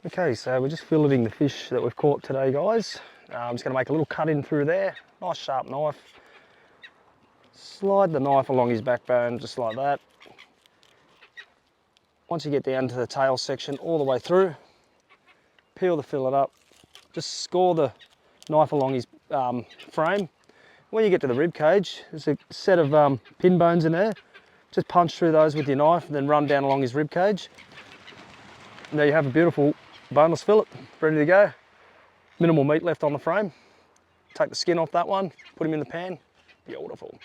Okay, so we're just filleting the fish that we've caught today, guys. I'm just going to make a little cut in through there. Nice sharp knife. Slide the knife along his backbone just like that. Once you get down to the tail section all the way through, peel the fillet up. Just score the knife along his frame. When you get to the rib cage, there's a set of pin bones in there. Just punch through those with your knife and then run down along his rib cage. And there you have a beautiful boneless fillet, ready to go. Minimal meat left on the frame. Take the skin off that one, put him in the pan. Beautiful.